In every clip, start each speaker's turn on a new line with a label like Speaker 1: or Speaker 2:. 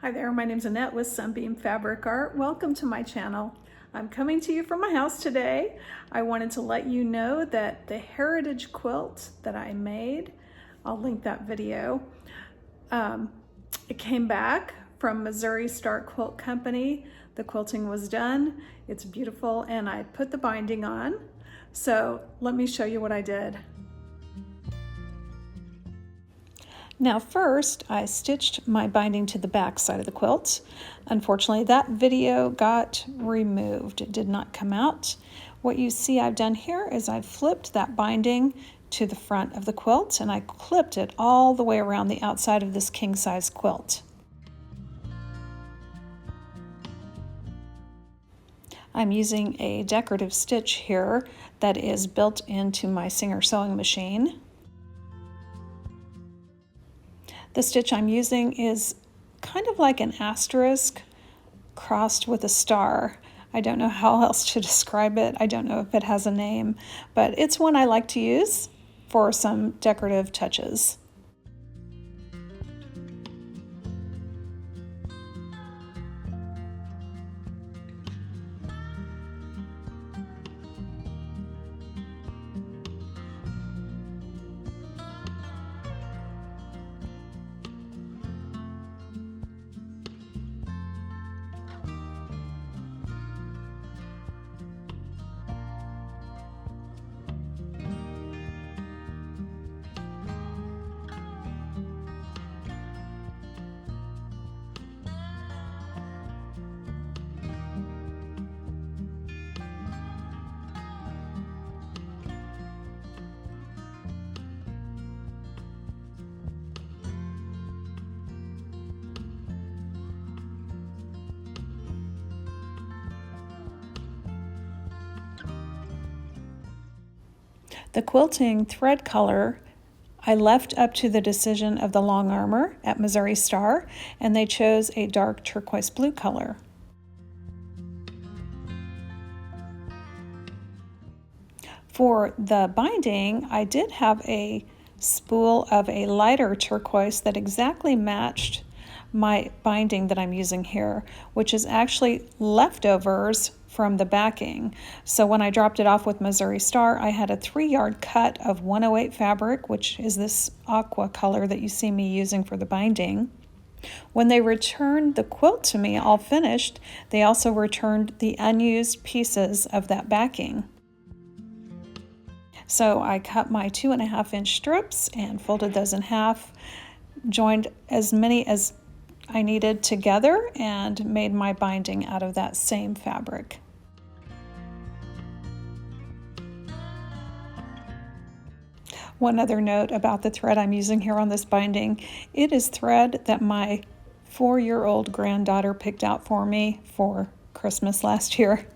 Speaker 1: Hi there, my name's Annette with Sunbeam Fabric Art. Welcome to my channel. I'm coming to you from my house today. I wanted to let you know that the heritage quilt that I made, I'll link that video, it came back from Missouri Star Quilt Company. The quilting was done. It's beautiful and I put the binding on. So let me show you what I did. Now first, I stitched my binding to the back side of the quilt. Unfortunately, that video got removed. It did not come out. What you see I've done here is I've flipped that binding to the front of the quilt and I clipped it all the way around the outside of this king-size quilt. I'm using a decorative stitch here that is built into my Singer sewing machine. The stitch I'm using is kind of like an asterisk crossed with a star. I don't know how else to describe it. I don't know if it has a name, but it's one I like to use for some decorative touches. The quilting thread color I left up to the decision of the longarmer at Missouri Star, and they chose a dark turquoise blue color. For the binding, I did have a spool of a lighter turquoise that exactly matched my binding that I'm using here, which is actually leftovers from the backing. So when I dropped it off with Missouri Star, I had a 3-yard cut of 108 fabric, which is this aqua color that you see me using for the binding. When they returned the quilt to me all finished, they also returned the unused pieces of that backing. So I cut my 2.5-inch strips and folded those in half, joined as many as I needed together, and made my binding out of that same fabric. One other note about the thread I'm using here on this binding, it is thread that my 4-year-old granddaughter picked out for me for Christmas last year.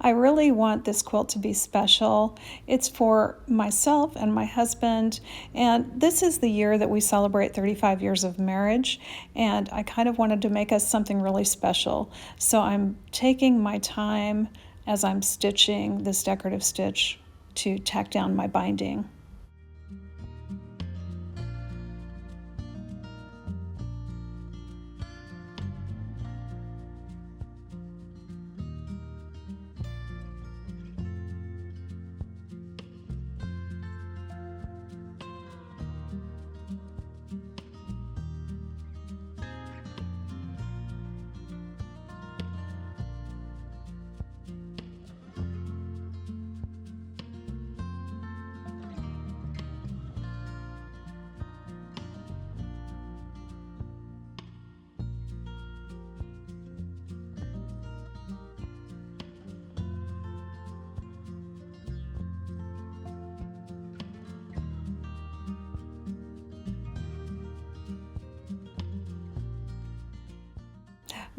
Speaker 1: I really want this quilt to be special. It's for myself and my husband, and this is the year that we celebrate 35 years of marriage, and I kind of wanted to make us something really special. So I'm taking my time as I'm stitching this decorative stitch to tack down my binding.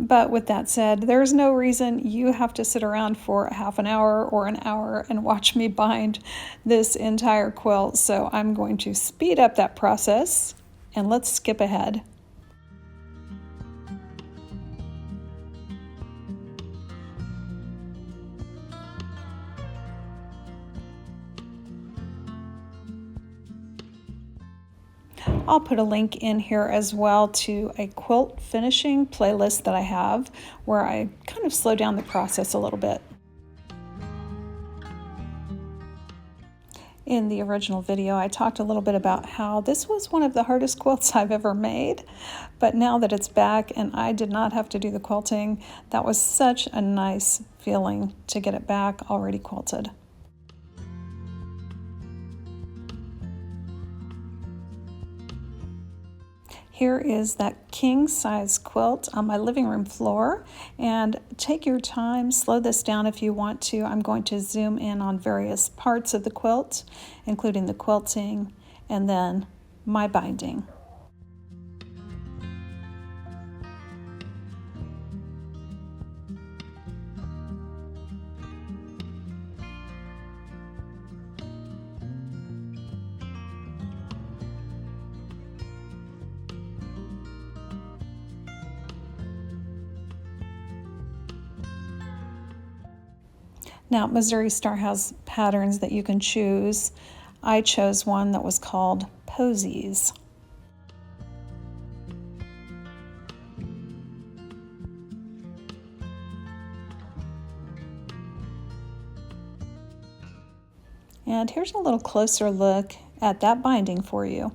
Speaker 1: But with that said, there's no reason you have to sit around for a half an hour or an hour and watch me bind this entire quilt. So I'm going to speed up that process and let's skip ahead. I'll put a link in here as well to a quilt finishing playlist that I have where I kind of slow down the process a little bit. In the original video, I talked a little bit about how this was one of the hardest quilts I've ever made, but now that it's back and I did not have to do the quilting, that was such a nice feeling to get it back already quilted. Here is that king size quilt on my living room floor, and take your time, slow this down if you want to. I'm going to zoom in on various parts of the quilt, including the quilting and then my binding. Now, Missouri Star has patterns that you can choose. I chose one that was called Posies. And here's a little closer look at that binding for you.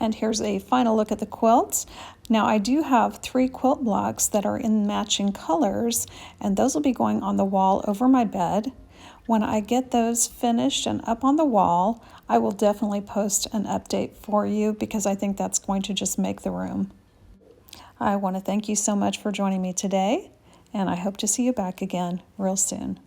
Speaker 1: And here's a final look at the quilts. Now I do have 3 quilt blocks that are in matching colors, and those will be going on the wall over my bed. When I get those finished and up on the wall, I will definitely post an update for you because I think that's going to just make the room. I want to thank you so much for joining me today, and I hope to see you back again real soon.